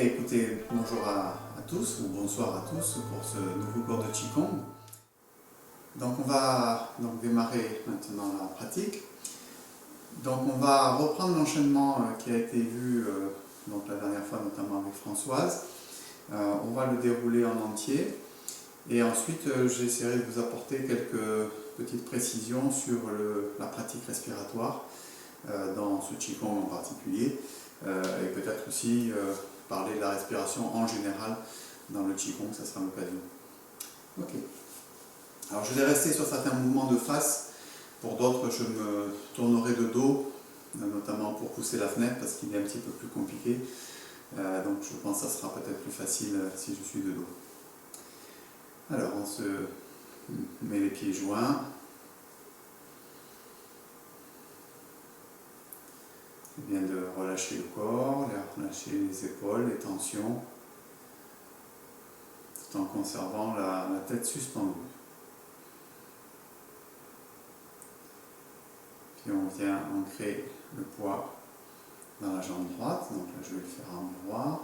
écoutez, bonjour à tous ou bonsoir à tous pour ce nouveau cours de Qigong. Donc on va démarrer maintenant la pratique. Donc on va reprendre l'enchaînement qui a été vu la dernière fois, notamment avec Françoise. On va le dérouler en entier et ensuite j'essaierai de vous apporter quelques petites précisions sur la pratique respiratoire dans ce Qigong en particulier et peut-être aussi parler de la respiration en général dans le Qigong, ça sera l'occasion. Ok. Alors je vais rester sur certains mouvements de face, pour d'autres je me tournerai de dos, notamment pour pousser la fenêtre parce qu'il est un petit peu plus compliqué. Donc je pense que ça sera peut-être plus facile si je suis de dos. Alors on se met les pieds joints. C'est bien de relâcher le corps, relâcher les épaules, les tensions, tout en conservant la tête suspendue. Puis on vient ancrer le poids dans la jambe droite, donc là je vais le faire en miroir.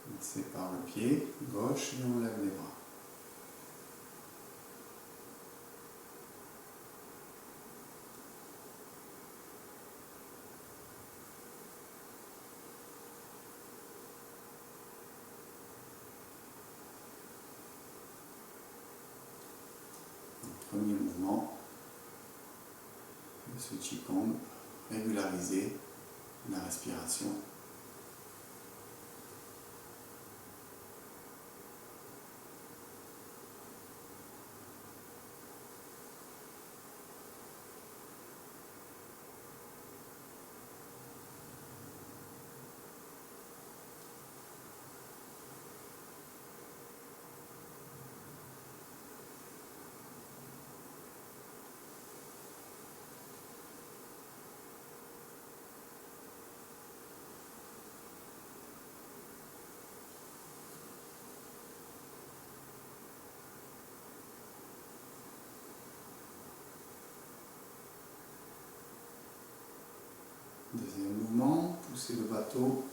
On sépare le pied gauche et on lève les bras. Premier mouvement de ce Qigong, régulariser la respiration. Deuxième mouvement, pousser le bateau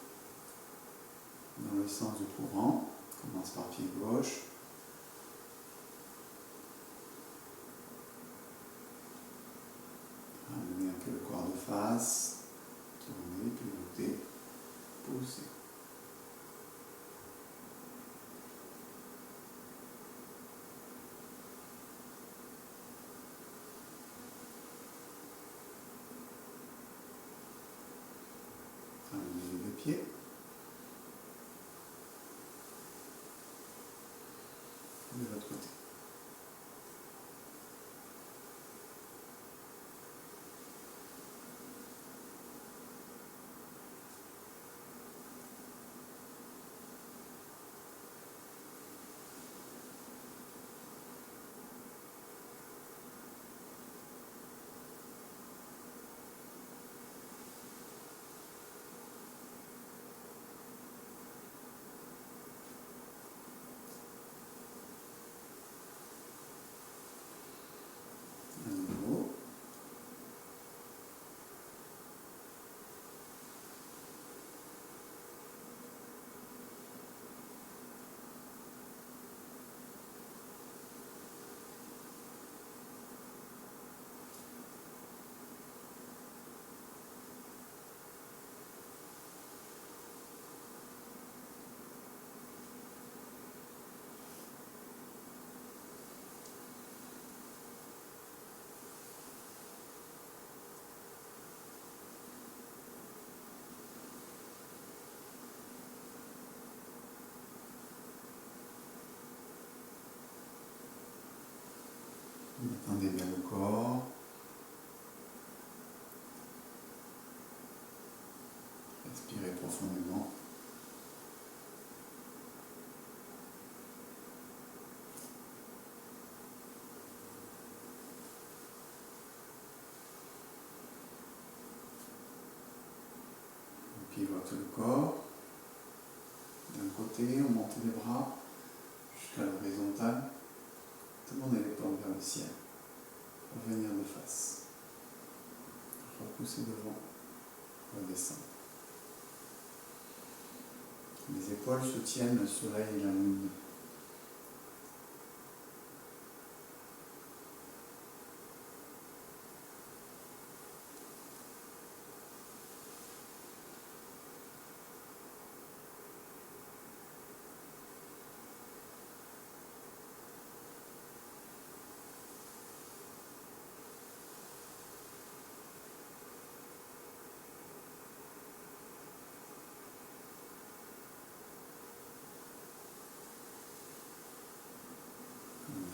dans le sens du courant. On commence par pied gauche. Ramener un peu le corps de face. Tourner, pivoter, pousser. Ramener les deux pieds. De l'autre côté. À nouveau. Détendez bien le corps. Respirez profondément. On pivote le corps. D'un côté, on monte les bras jusqu'à l'horizontale. Tournez les paumes vers le ciel. Revenir de face. Repousser devant. Redescendre. Les épaules soutiennent le soleil et la lune.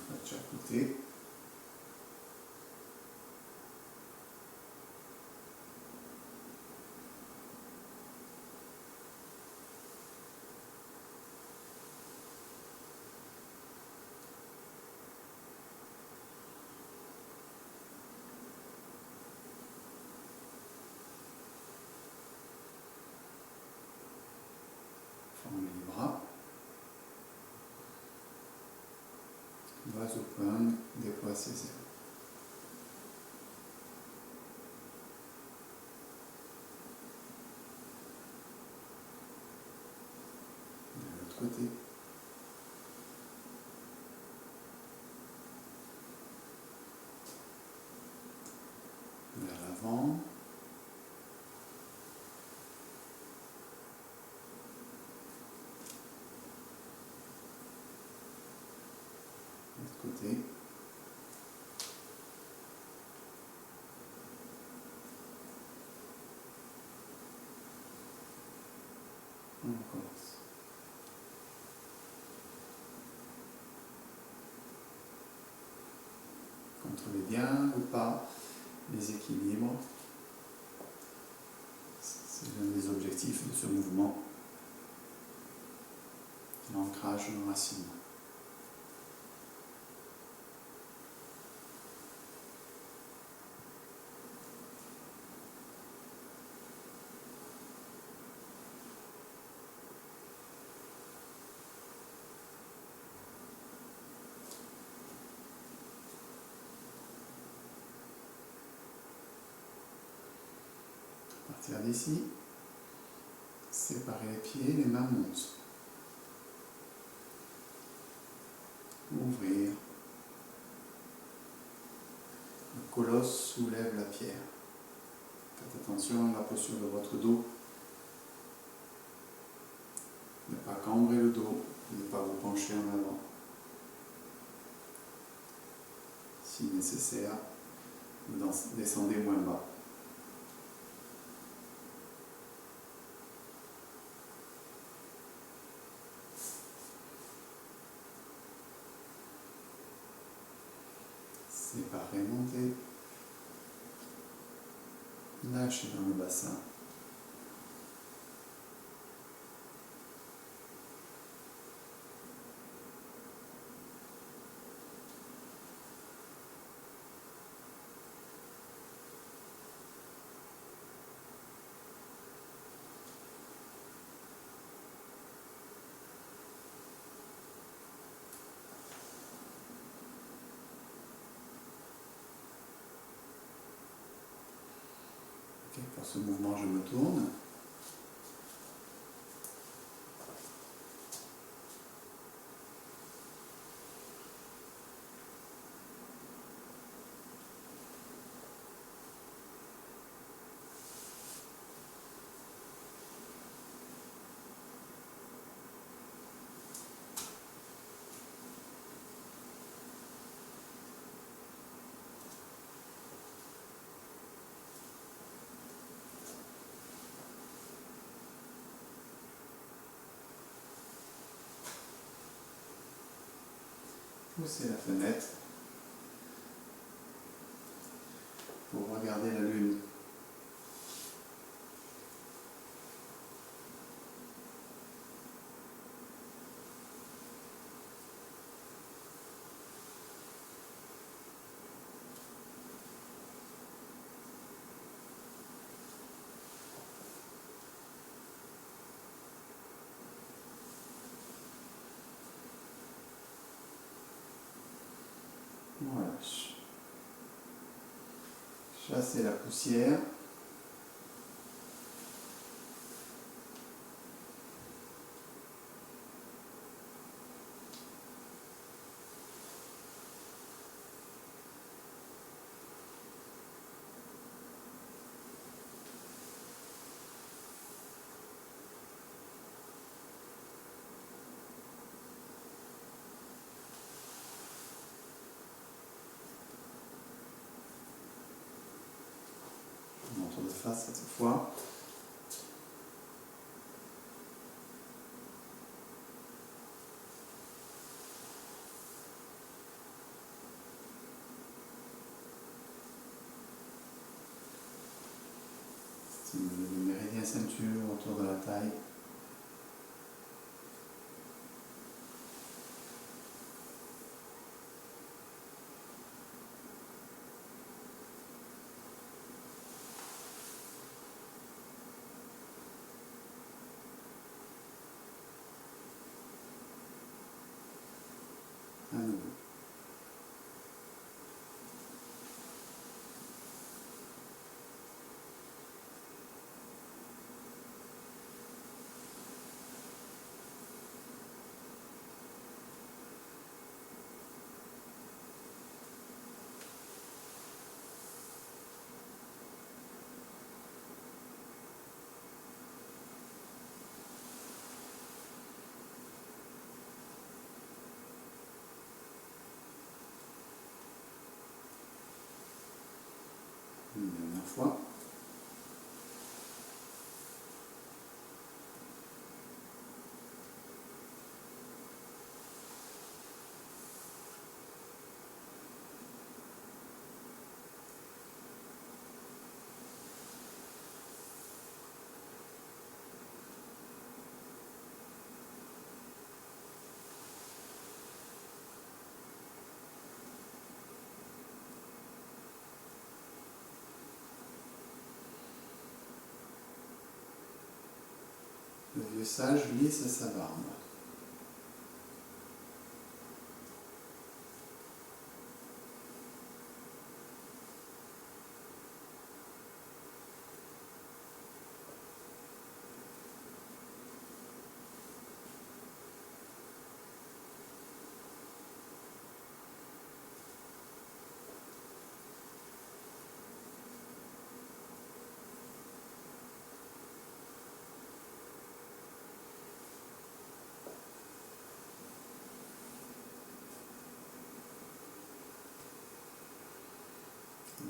De chaque côté. Formez les bras. L'oiseau pointe déploie ses ailes. De l'autre côté. Vers l'avant. De l'autre côté. On recommence. Contrôlez bien ou pas les équilibres. C'est l'un des objectifs de ce mouvement. L'ancrage nos racines. À partir d'ici, séparez les pieds, les mains montent. Ouvrir. Le colosse soulève la pierre. Faites attention à la posture de votre dos. Ne pas cambrer le dos, ne pas vous pencher en avant. Si nécessaire, vous descendez moins bas. Séparez, montez. Lâchez dans le bassin. Okay, pour ce mouvement, je me tourne. Poussez la fenêtre pour regarder la lune. Voilà. Chassez la poussière. fasse cette fois. Le méridien ceinture autour de la taille. À nouveau. Une dernière fois. Le vieux sage lisse sa barbe.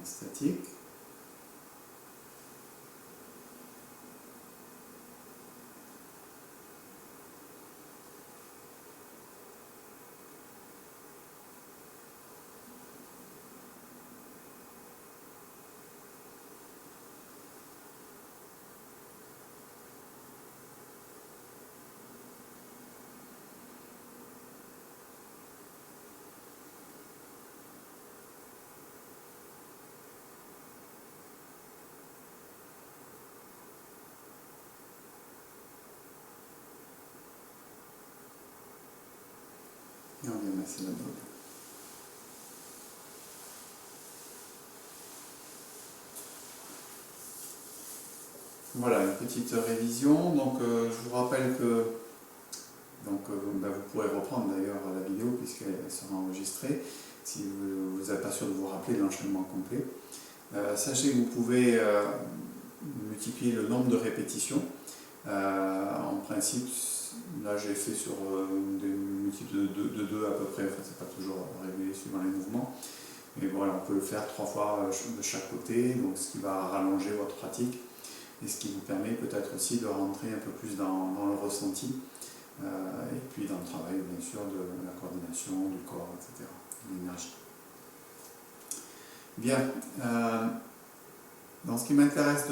Statique. Et on vient masser la boule. Voilà, une petite révision. Donc, je vous rappelle que vous pourrez reprendre d'ailleurs la vidéo puisqu'elle sera enregistrée si vous n'êtes pas sûr de vous rappeler l'enchaînement complet. Sachez que vous pouvez multiplier le nombre de répétitions. En principe, là j'ai fait sur des multiples de 2 à peu près, enfin c'est pas toujours régulier suivant les mouvements. Mais voilà, on peut le faire 3 fois de chaque côté, donc ce qui va rallonger votre pratique et ce qui vous permet peut-être aussi de rentrer un peu plus dans le ressenti et puis dans le travail bien sûr de la coordination du corps, etc., de l'énergie. Bien, donc ce qui m'intéresse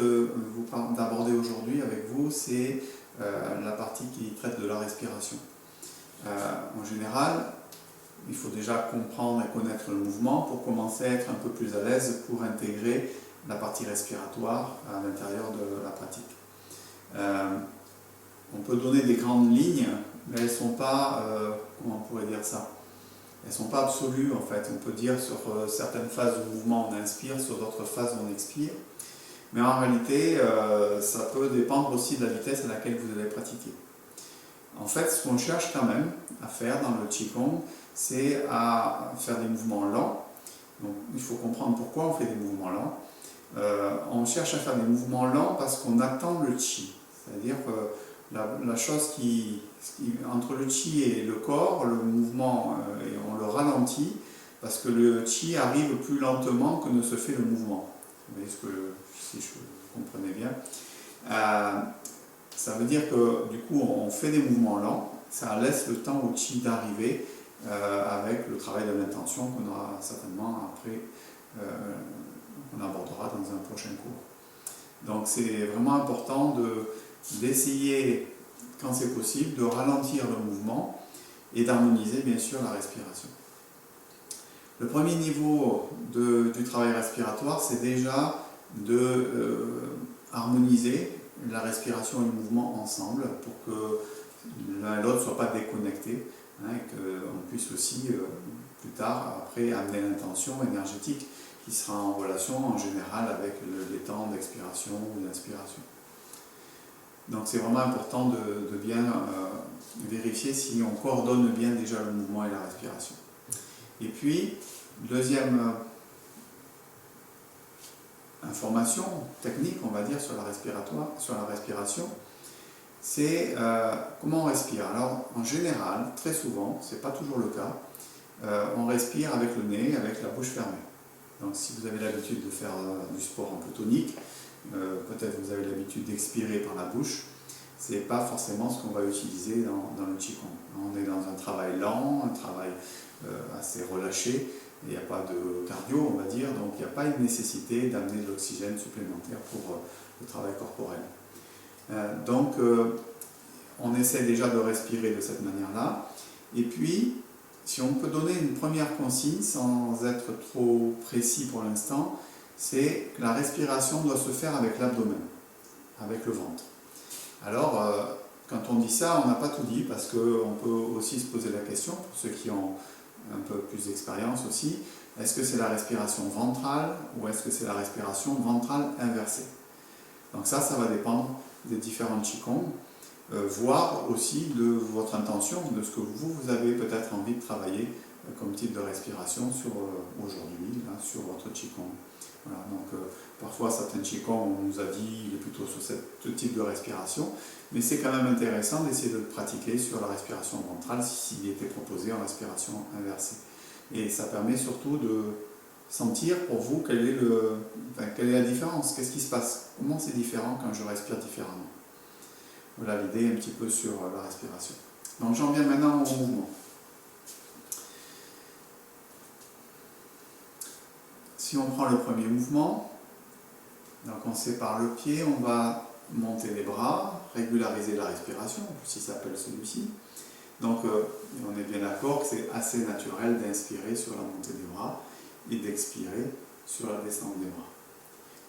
d'aborder aujourd'hui avec vous, c'est la partie qui traite de la respiration. En général, il faut déjà comprendre et connaître le mouvement pour commencer à être un peu plus à l'aise pour intégrer la partie respiratoire à l'intérieur de la pratique. On peut donner des grandes lignes, mais elles ne sont pas, comment on pourrait dire ça, elles ne sont pas absolues en fait. On peut dire sur certaines phases de mouvement on inspire, sur d'autres phases on expire. Mais en réalité, ça peut dépendre aussi de la vitesse à laquelle vous allez pratiquer. En fait, ce qu'on cherche quand même à faire dans le Qigong, c'est à faire des mouvements lents. Donc il faut comprendre pourquoi on fait des mouvements lents. On cherche à faire des mouvements lents parce qu'on attend le Qi. C'est-à-dire que la chose entre le Qi et le corps, le mouvement, on le ralentit parce que le Qi arrive plus lentement que ne se fait le mouvement. Vous voyez si vous comprenez bien. Ça veut dire que du coup on fait des mouvements lents, ça laisse le temps au chi d'arriver avec le travail de l'intention qu'on aura certainement après, qu'on abordera dans un prochain cours. Donc c'est vraiment important d'essayer, quand c'est possible, de ralentir le mouvement et d'harmoniser bien sûr la respiration. Le premier niveau du travail respiratoire, c'est déjà de harmoniser la respiration et le mouvement ensemble pour que l'un et l'autre ne soient pas déconnectés, hein, et qu'on puisse aussi plus tard après amener l'intention énergétique qui sera en relation en général avec les temps d'expiration ou d'inspiration. Donc c'est vraiment important de bien vérifier si on coordonne bien déjà le mouvement et la respiration. Et puis, deuxième information technique, on va dire, sur la respiration, c'est comment on respire. Alors, en général, très souvent, ce n'est pas toujours le cas, on respire avec le nez, avec la bouche fermée. Donc, si vous avez l'habitude de faire du sport un peu tonique, peut-être vous avez l'habitude d'expirer par la bouche, ce n'est pas forcément ce qu'on va utiliser dans le Qigong. On est dans un travail lent, un travail assez relâché, il n'y a pas de cardio, on va dire, donc il n'y a pas une nécessité d'amener de l'oxygène supplémentaire pour le travail corporel. Donc on essaie déjà de respirer de cette manière-là, et puis si on peut donner une première consigne sans être trop précis pour l'instant, c'est que la respiration doit se faire avec l'abdomen, avec le ventre. Alors quand on dit ça, on n'a pas tout dit, parce qu'on peut aussi se poser la question, pour ceux qui ont un peu plus d'expérience aussi, est-ce que c'est la respiration ventrale ou est-ce que c'est la respiration ventrale inversée? Donc ça va dépendre des différents Qigong, voire aussi de votre intention, de ce que vous avez peut-être envie de travailler comme type de respiration aujourd'hui, sur votre Qigong. Voilà, donc parfois certains Qigong, on nous a dit il est plutôt sur ce type de respiration, mais c'est quand même intéressant d'essayer de le pratiquer sur la respiration ventrale s'il était proposé en respiration inversée. Et ça permet surtout de sentir pour vous quelle est la différence, qu'est-ce qui se passe, comment c'est différent quand je respire différemment. Voilà l'idée un petit peu sur la respiration. Donc j'en viens maintenant au mouvement. Si on prend le premier mouvement, donc on sépare le pied, on va monter les bras, régulariser la respiration, si ça s'appelle celui-ci. Donc on est bien d'accord que c'est assez naturel d'inspirer sur la montée des bras et d'expirer sur la descente des bras.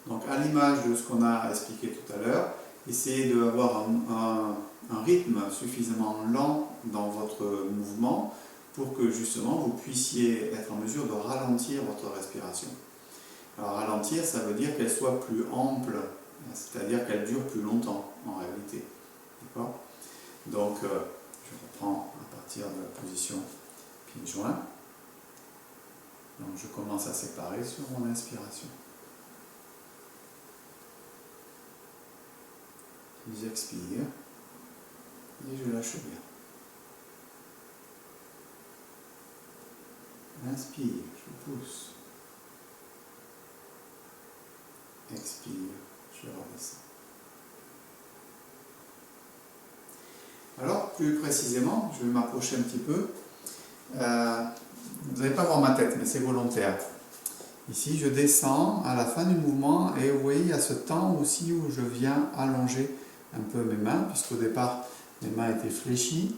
Donc à l'image de ce qu'on a expliqué tout à l'heure, essayez d'avoir un rythme suffisamment lent dans votre mouvement pour que justement vous puissiez être en mesure de ralentir votre respiration. Alors ralentir, ça veut dire qu'elle soit plus ample, c'est-à-dire qu'elle dure plus longtemps en réalité. D'accord ? Donc je reprends à partir de la position pieds joints. Donc je commence à séparer sur mon inspiration. J'expire et je lâche bien. Inspire, je pousse. Expire, je redescends. Alors, plus précisément, je vais m'approcher un petit peu. Vous n'allez pas voir ma tête, mais c'est volontaire. Ici, je descends à la fin du mouvement et vous voyez, il y a ce temps aussi où je viens allonger un peu mes mains, puisqu'au départ, mes mains étaient fléchies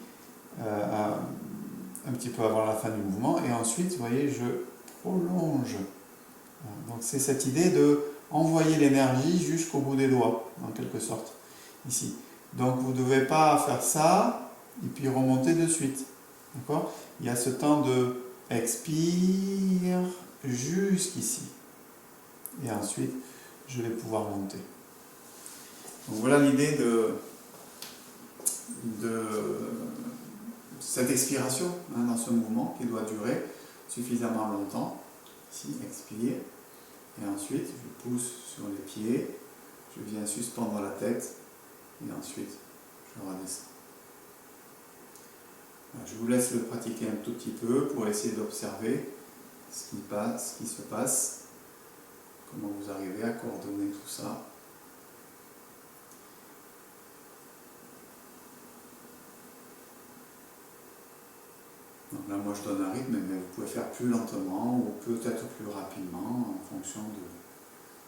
un petit peu avant la fin du mouvement. Et ensuite, vous voyez, je prolonge. Donc, c'est cette idée de envoyer l'énergie jusqu'au bout des doigts, en quelque sorte, ici. Donc vous ne devez pas faire ça et puis remonter de suite. D'accord ? Il y a ce temps de expire jusqu'ici. Et ensuite, je vais pouvoir monter. Donc voilà l'idée de cette expiration dans ce mouvement qui doit durer suffisamment longtemps. Ici, expire. Et ensuite, je pousse sur les pieds, je viens suspendre la tête, et ensuite, je redescends. Je vous laisse le pratiquer un tout petit peu pour essayer d'observer ce qui se passe, comment vous arrivez à coordonner tout ça Donc là, moi, je donne un rythme, mais vous pouvez faire plus lentement ou peut-être plus rapidement en fonction de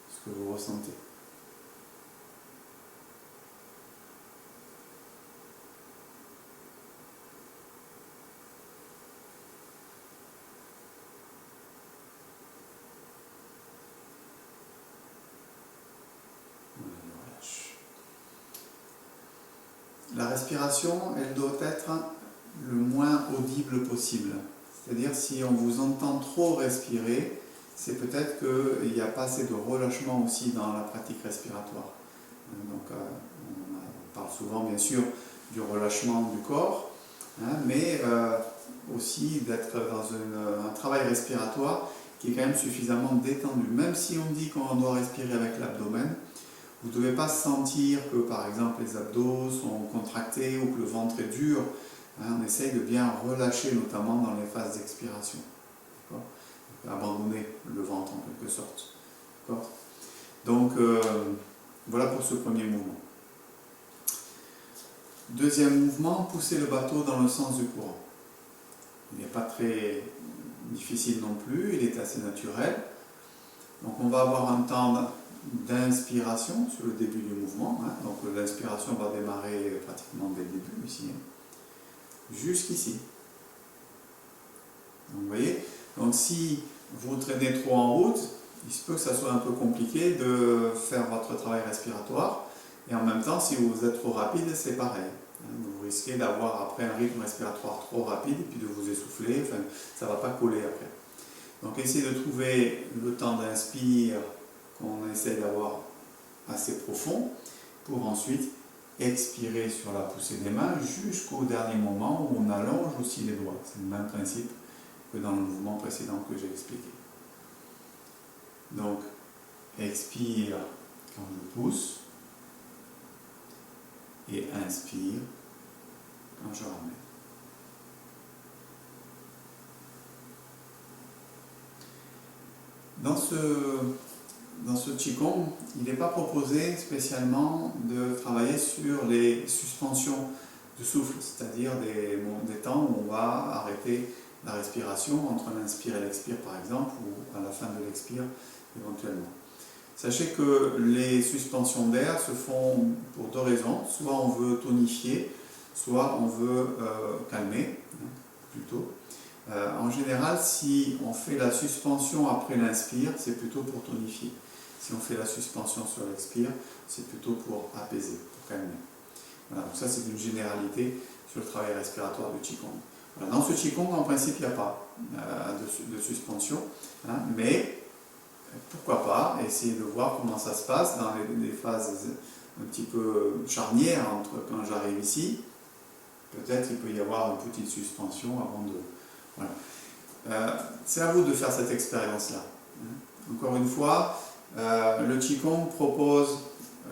ce que vous ressentez. La respiration, elle doit être le moins audible possible. C'est-à-dire si on vous entend trop respirer, c'est peut-être qu'il n'y a pas assez de relâchement aussi dans la pratique respiratoire. Donc on parle souvent bien sûr du relâchement du corps, mais aussi d'être dans un travail respiratoire qui est quand même suffisamment détendu. Même si on dit qu'on doit respirer avec l'abdomen, vous ne devez pas sentir que par exemple les abdos sont contractés ou que le ventre est dur. On essaye de bien relâcher, notamment dans les phases d'expiration. Abandonner le ventre en quelque sorte. Donc voilà pour ce premier mouvement. Deuxième mouvement, pousser le bateau dans le sens du courant. Il n'est pas très difficile non plus, il est assez naturel. Donc on va avoir un temps d'inspiration sur le début du mouvement. Donc l'inspiration va démarrer pratiquement dès le début ici, jusqu'ici. Donc vous voyez, donc si vous traînez trop en route, il se peut que ça soit un peu compliqué de faire votre travail respiratoire. Et en même temps, si vous êtes trop rapide, c'est pareil. Vous risquez d'avoir après un rythme respiratoire trop rapide et puis de vous essouffler, enfin, ça ne va pas coller après. Donc essayez de trouver le temps d'inspire qu'on essaie d'avoir assez profond pour ensuite expirer sur la poussée des mains jusqu'au dernier moment où on allonge aussi les doigts. C'est le même principe que dans le mouvement précédent que j'ai expliqué. Donc expire quand je pousse et inspire quand je ramène. Dans ce Qigong, il n'est pas proposé spécialement de travailler sur les suspensions de souffle, c'est-à-dire des temps où on va arrêter la respiration entre l'inspire et l'expire par exemple, ou à la fin de l'expire éventuellement. Sachez que les suspensions d'air se font pour deux raisons. Soit on veut tonifier, soit on veut calmer, plutôt. En général, si on fait la suspension après l'inspire, c'est plutôt pour tonifier. Si on fait la suspension sur l'expire, c'est plutôt pour apaiser, pour calmer. Voilà, donc ça c'est une généralité sur le travail respiratoire du Qigong. Voilà, dans ce Qigong, en principe, il n'y a pas de suspension, mais pourquoi pas essayer de voir comment ça se passe dans les phases un petit peu charnières entre quand j'arrive ici. Peut-être il peut y avoir une petite suspension avant de... Voilà. C'est à vous de faire cette expérience-là. Encore une fois, le Qigong propose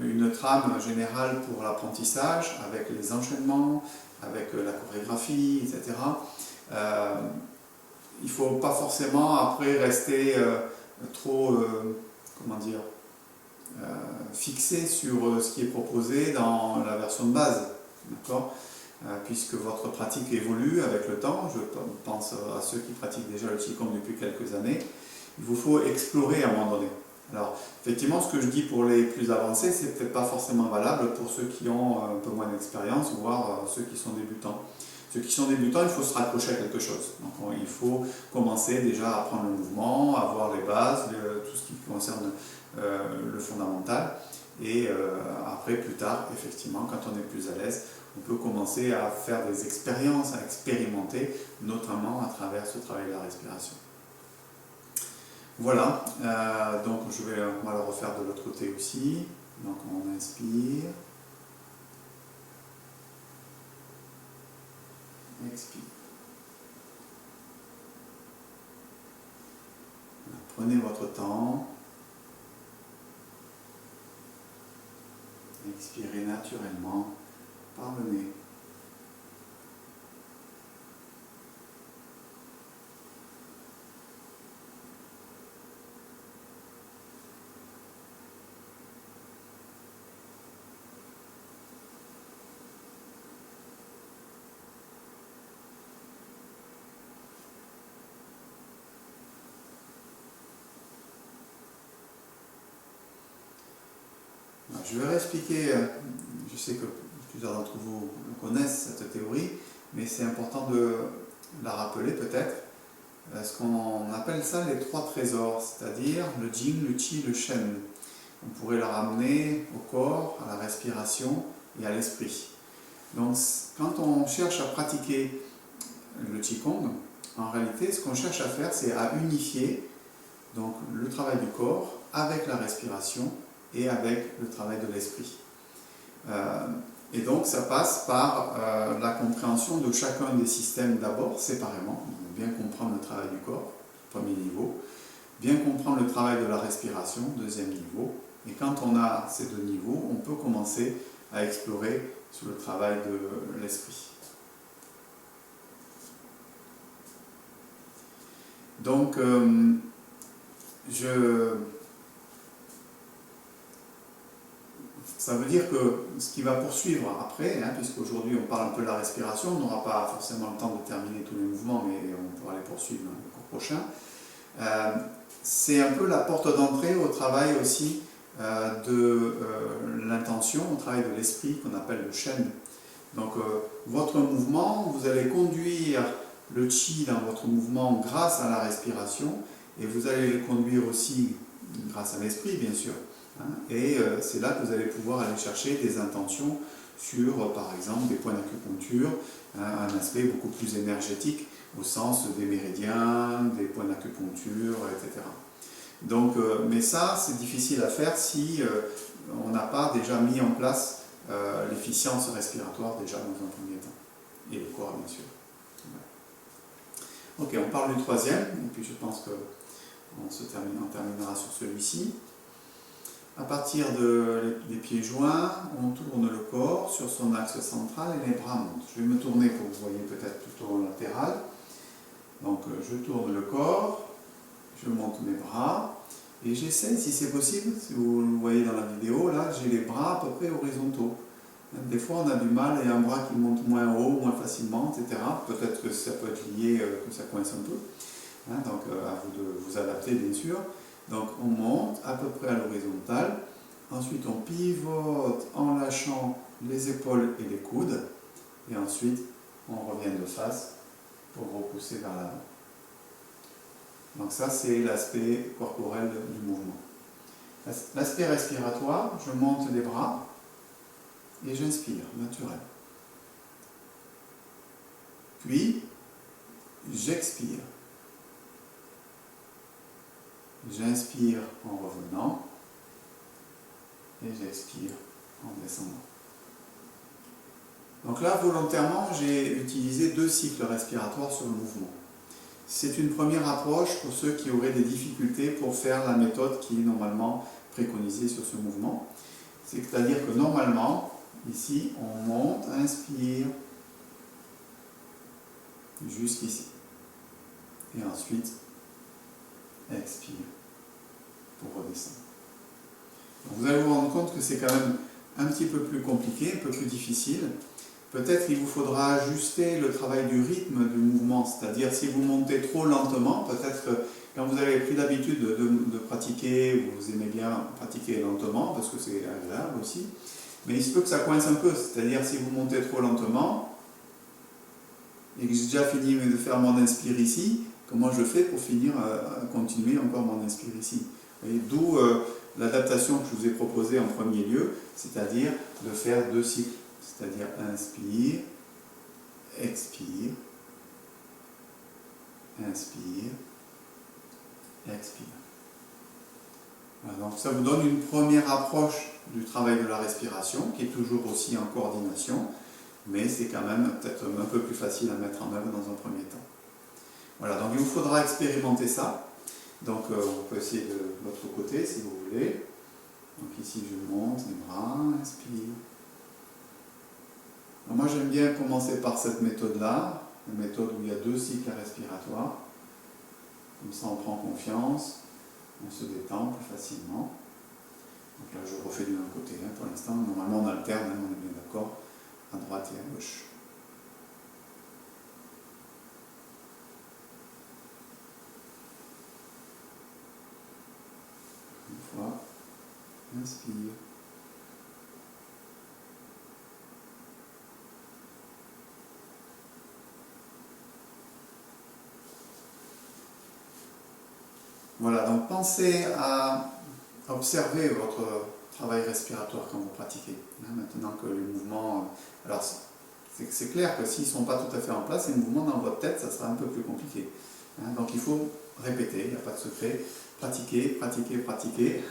une trame générale pour l'apprentissage avec les enchaînements, avec la chorégraphie, etc. Il ne faut pas forcément après rester trop, fixé sur ce qui est proposé dans la version de base, d'accord ? Puisque votre pratique évolue avec le temps, je pense à ceux qui pratiquent déjà le Qigong depuis quelques années, il vous faut explorer à un moment donné. Alors, effectivement, ce que je dis pour les plus avancés, c'est peut-être pas forcément valable pour ceux qui ont un peu moins d'expérience, voire ceux qui sont débutants. Ceux qui sont débutants, il faut se raccrocher à quelque chose. Donc, il faut commencer déjà à apprendre le mouvement, à voir les bases, tout ce qui concerne le fondamental. Et après, plus tard, effectivement, quand on est plus à l'aise, on peut commencer à faire des expériences, à expérimenter, notamment à travers ce travail de la respiration. Voilà, donc on va le refaire de l'autre côté aussi. Donc on inspire, expire. Prenez votre temps. Expirez naturellement par le nez. je vais réexpliquer, je sais que plusieurs d'entre vous connaissent cette théorie, mais c'est important de la rappeler peut-être. Ce qu'on appelle ça les trois trésors, c'est-à-dire le Jing, le Qi, le Shen. On pourrait le ramener au corps, à la respiration et à l'esprit. Donc quand on cherche à pratiquer le Qigong, en réalité ce qu'on cherche à faire c'est à unifier donc, le travail du corps avec la respiration et avec le travail de l'esprit. Et donc ça passe par la compréhension de chacun des systèmes d'abord séparément, bien comprendre le travail du corps, premier niveau, bien comprendre le travail de la respiration, deuxième niveau, et quand on a ces deux niveaux, on peut commencer à explorer sur le travail de l'esprit. Donc ça veut dire que ce qui va poursuivre après, puisqu'aujourd'hui on parle un peu de la respiration, on n'aura pas forcément le temps de terminer tous les mouvements, mais on pourra les poursuivre dans le cours prochain, c'est un peu la porte d'entrée au travail aussi de l'intention, au travail de l'esprit qu'on appelle le Shen. Donc votre mouvement, vous allez conduire le Qi dans votre mouvement grâce à la respiration, et vous allez le conduire aussi grâce à l'esprit bien sûr. Et c'est là que vous allez pouvoir aller chercher des intentions sur, par exemple, des points d'acupuncture, un aspect beaucoup plus énergétique au sens des méridiens, des points d'acupuncture, etc. Donc, mais ça, c'est difficile à faire si on n'a pas déjà mis en place l'efficience respiratoire déjà dans un premier temps. Et le corps, bien sûr. Ok, on parle du troisième, et puis je pense qu'on terminera sur celui-ci. À partir des pieds joints, on tourne le corps sur son axe central et les bras montent. Je vais me tourner pour que vous voyez peut-être plutôt latéral. Donc je tourne le corps, je monte mes bras et j'essaie, si c'est possible, si vous le voyez dans la vidéo, là j'ai les bras à peu près horizontaux. Des fois on a du mal, il y a un bras qui monte moins haut, moins facilement, etc. Peut-être que ça peut être lié, que ça coince un peu. Donc à vous de vous adapter bien sûr. Donc on monte à peu près à l'horizontale, ensuite on pivote en lâchant les épaules et les coudes, et ensuite on revient de face pour repousser vers l'avant. Donc ça c'est l'aspect corporel du mouvement. L'aspect respiratoire, je monte les bras et j'inspire, naturel. Puis j'expire. J'inspire en revenant et j'expire en descendant. Donc là, volontairement, j'ai utilisé 2 cycles respiratoires sur le mouvement. C'est une première approche pour ceux qui auraient des difficultés pour faire la méthode qui est normalement préconisée sur ce mouvement. C'est-à-dire que normalement, ici, on monte, inspire jusqu'ici. Et ensuite, expire pour redescendre. Donc vous allez vous rendre compte que c'est quand même un petit peu plus compliqué, un peu plus difficile. Peut-être qu'il vous faudra ajuster le travail du rythme du mouvement, c'est-à-dire si vous montez trop lentement, peut-être que quand vous avez pris l'habitude de pratiquer, vous aimez bien pratiquer lentement, parce que c'est agréable aussi, mais il se peut que ça coince un peu, c'est-à-dire si vous montez trop lentement, et que j'ai déjà fini de faire mon inspire ici, comment je fais pour finir à continuer encore mon inspire ici? D'où l'adaptation que je vous ai proposée en premier lieu, c'est-à-dire de faire 2 cycles, c'est-à-dire inspire, expire, inspire, expire. Voilà, donc ça vous donne une première approche du travail de la respiration, qui est toujours aussi en coordination, mais c'est quand même peut-être un peu plus facile à mettre en œuvre dans un premier temps. Voilà, donc il vous faudra expérimenter ça. Donc on peut essayer de l'autre côté si vous voulez. Donc ici je monte les bras, inspire. Alors moi j'aime bien commencer par cette méthode-là, une méthode où il y a 2 cycles respiratoires. Comme ça on prend confiance, on se détend plus facilement. Donc là je refais du même côté pour l'instant. Normalement on alterne, on est bien d'accord, à droite et à gauche. Une fois, inspire, Voilà, donc pensez à observer votre travail respiratoire quand vous pratiquez. Maintenant que les mouvements... alors, c'est clair que s'ils ne sont pas tout à fait en place, les mouvements dans votre tête, ça sera un peu plus compliqué. Donc il faut répéter, il n'y a pas de secret. Pratiquer, pratiquer, pratiquer.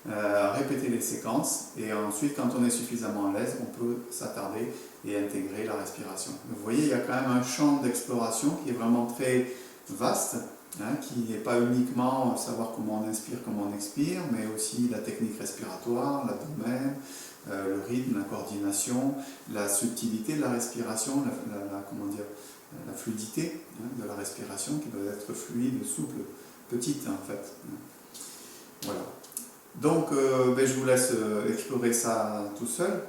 Répéter les séquences. Et ensuite, quand on est suffisamment à l'aise, on peut s'attarder et intégrer la respiration. Vous voyez, il y a quand même un champ d'exploration qui est vraiment très vaste. Qui n'est pas uniquement savoir comment on inspire, comment on expire, mais aussi la technique respiratoire, l'abdomen, le rythme, la coordination, la subtilité de la respiration, comment dire, la fluidité de la respiration qui doit être fluide, souple, petite en fait. Voilà. Donc je vous laisse explorer ça tout seul.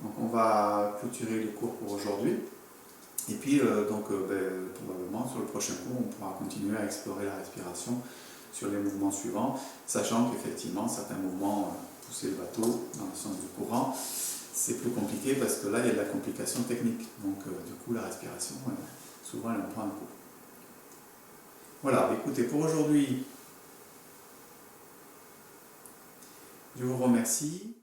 Donc on va clôturer le cours pour aujourd'hui. Et puis, probablement, sur le prochain cours, on pourra continuer à explorer la respiration sur les mouvements suivants, sachant qu'effectivement, certains mouvements, pousser le bateau dans le sens du courant, c'est plus compliqué parce que là, il y a de la complication technique. Donc, du coup, la respiration, souvent, elle en prend un coup. Voilà, écoutez, pour aujourd'hui, je vous remercie.